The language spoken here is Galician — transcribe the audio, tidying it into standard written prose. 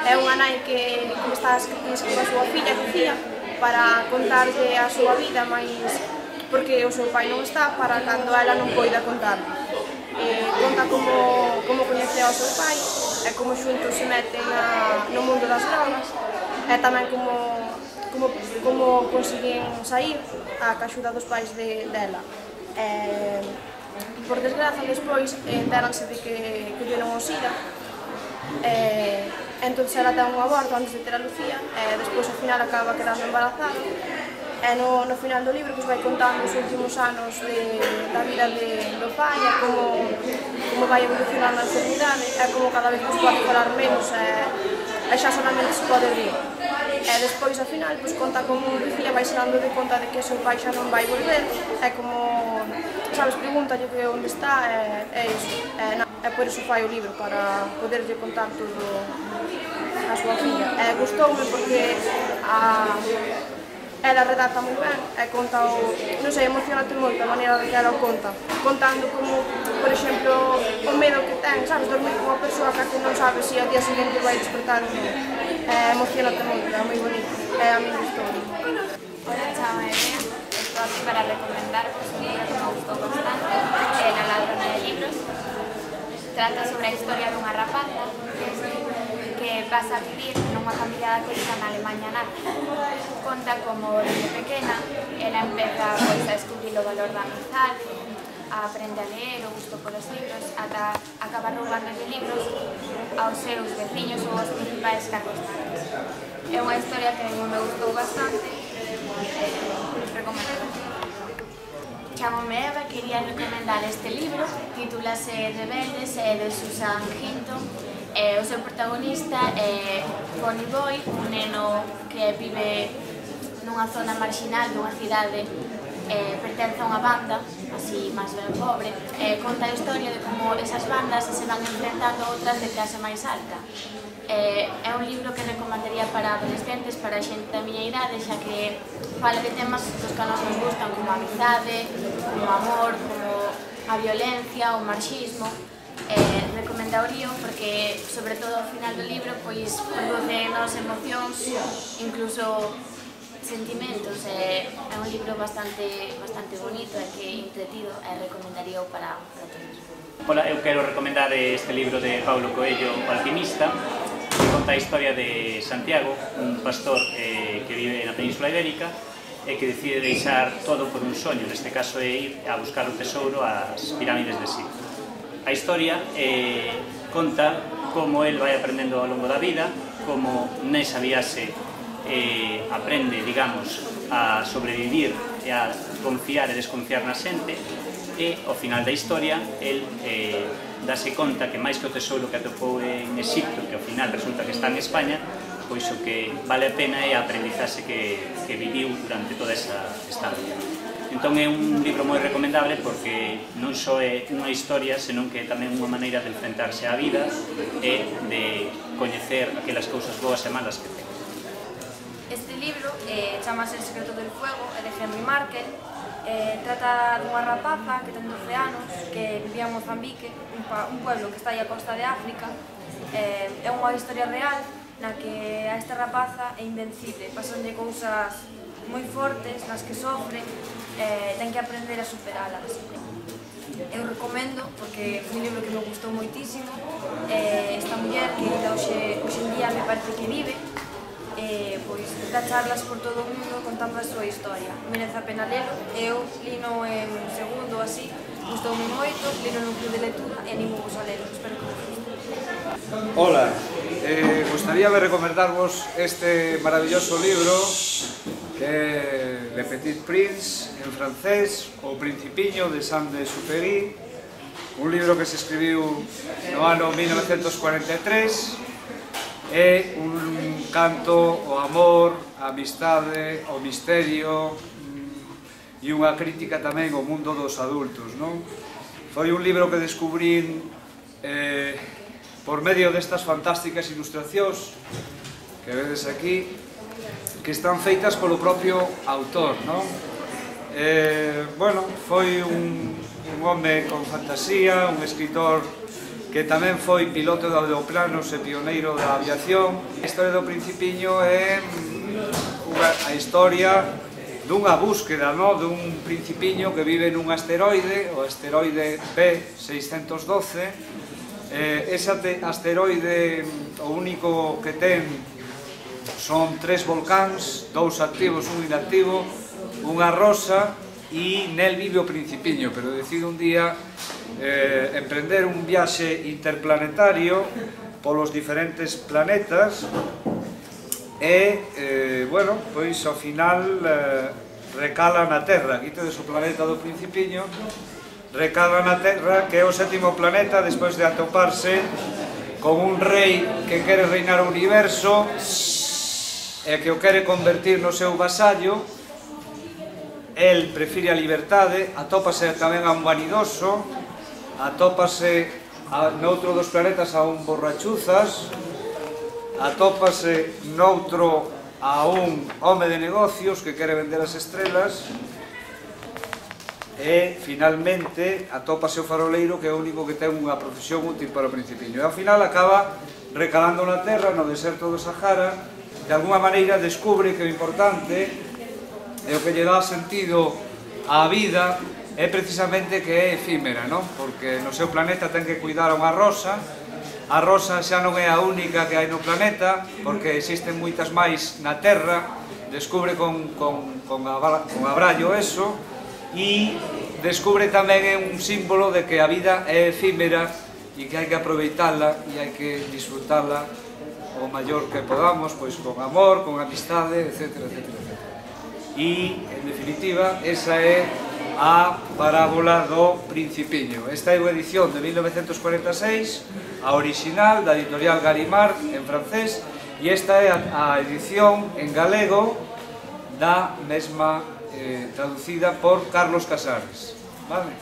É unha nai que está a escribir a súa filla, Lucía, para contarlle a súa vida, máis porque o seu pai non está, para cando ela non poida contar. Conta como coñeceu ao seu pai e como xuntos se meten no mundo das drogas e tamén como consiguen sair a axuda dos pais dela. Por desgraza, despois enteranse de que colleron o SIDA, entón ela ten un aborto antes de ter a Lucía e despois ao final acaba quedando embarazada e no final do libro vai contando os últimos anos da vida do pai e como vai evolucionando a enfermidade e como cada vez pode falar menos e xa solamente se pode rir. E despois, ao final, conta como Lucía vai se dando de conta de que o seu pai xa non vai volver e como, sabes, pregúntalle que onde está e iso. E por iso fai o libro, para poderlle contar todo a súa filla. E gustoume porque ela redacta moi ben e conta non sei, emocionate moito a maneira de que ela o conta, contando como, por exemplo, o medo que ten, sabes, dormir con unha persoa que non sabe se ao día seguinte vai despertar ou non. Emocionate moito, é moi bonito, a mí gustoume. Hola, chamo Erea, estou aquí para recomendarvos un libro que me gustou bastante, La ladrona de libros. Trata sobre a historia dunha rapaza que pasa a vivir nunha familia daqueles na Alemanha nazi. Conta como desde pequena ela empeza a descubrir o valor da amizade, aprende a ler o gusto polos libros, ata acabar roubando de libros aos seus veciños ou aos principais cargos. É unha historia que a mí me gustou bastante, recomendo. Chámome Eva e quería recomendar este libro, titúlase Rebeldes, de Susan Hinton. O seu protagonista é Bonnie Boy, un neno que vive nunha zona marginal dunha cidade, pertence a unha banda, así máis ben pobre, conta a historia de como esas bandas se van enfrentando a outras de clase máis alta. É un libro que recomendaría para adolescentes, para xente da miña idade, xa que fala de temas dos que a nos nos gustan, como a amizade, como o amor, como a violencia, o marxismo. Recomendarío porque, sobre todo ao final do libro, pois produce nos emocións, incluso sentimentos. É un libro bastante bonito e que entretido e recomendaría para todos. Ola, eu quero recomendar este libro de Paulo Coelho, O alquimista, que conta a historia de Santiago, un pastor que vive na Península Ibérica e que decide deixar todo por un soño, neste caso é ir a buscar o tesouro ás pirámides de Egipto. A historia conta como el vai aprendendo ao longo da vida, como nesa viaxe aprende, digamos, a sobrevivir e a confiar e desconfiar na xente, e ao final da historia el dase conta que máis que o tesouro que atopou en Egipto, que ao final resulta que está en España, pois o que vale a pena é a aprendizaxe que viviu durante toda esa estancia. Entón é un libro moi recomendable porque non só é unha historia, senón que é tamén unha maneira de enfrentarse á vida e de coñecer aquelas cousas boas e malas que ten. Este libro chamase El secreto del fuego, é de Henry Markel. Trata dunha rapaza que ten 12 anos, que vivía en Mozambique, un pueblo que está aí a costa de África. É unha historia real na que a esta rapaza é invencible, pasanlle cousas moi fortes nas que sofre, ten que aprender a superalas. Eu recomendo porque foi un libro que me gustou moitísimo. Esta muller que hoxe en día me parece que vive, pois dá charlas por todo o mundo contando a súa historia. Merece a pena lelo. Eu lino en segundo así, gustoume moito, lino nun club de lectura e animo-vos a lelo. Espero que vos guste. Hola, gustaría recomendarvos este maravilloso libro que é Le Petit Prince, en francés, O Principiño de Saint-Exupéry, un libro que se escribiu no ano 1943, é un canto ao amor, a amistade, ao misterio e unha crítica tamén ao mundo dos adultos, non? Foi un libro que descubrín por medio destas fantásticas ilustracións que vedes aquí, que están feitas polo propio autor, non? Bueno, foi un home con fantasía, un escritor que que tamén foi piloto de aeroplanos e pioneiro da aviación. A historia do Principiño é a historia dunha búsqueda, dun principiño que vive nun asteroide, o asteroide P612. Ese asteroide, o único que ten son 3 volcáns, 2 activos, un inactivo, unha rosa, e nel vive o Principiño, pero decide un día emprender un viaxe interplanetario polos diferentes planetas e, bueno, pois ao final recala na Terra. Aquí tedes o planeta do Principiño, recala na Terra, que é o 7º planeta, despois de atoparse con un rei que quere reinar o universo e que o quere convertir no seu vasallo. El prefire a liberdade, atópase tamén a un vanidoso, atópase noutro dos planetas a un borrachuzas, atópase noutro a un home de negocios que quere vender as estrelas e, finalmente, atópase o faroleiro, que é o único que ten unha profesión útil para o Principiño. E, ao final, acaba recalando na Terra, no deserto do Sahara. De alguma maneira descubre que o importante e o que lle dá sentido á vida é precisamente que é efímera, porque no seu planeta ten que cuidar a unha rosa. A rosa xa non é a única que hai no planeta, porque existen moitas máis na Terra. Descubre con abrallo eso, e descubre tamén un símbolo de que a vida é efímera e que hai que aproveitala e hai que disfrutala o maior que podamos, pois con amor, con amistade, etc. E, en definitiva, esa é a parábola do Principiño. Esta é unha edición de 1946, a original da editorial Gallimard, en francés, e esta é a edición en galego da mesma, traducida por Carlos Casares. Vale?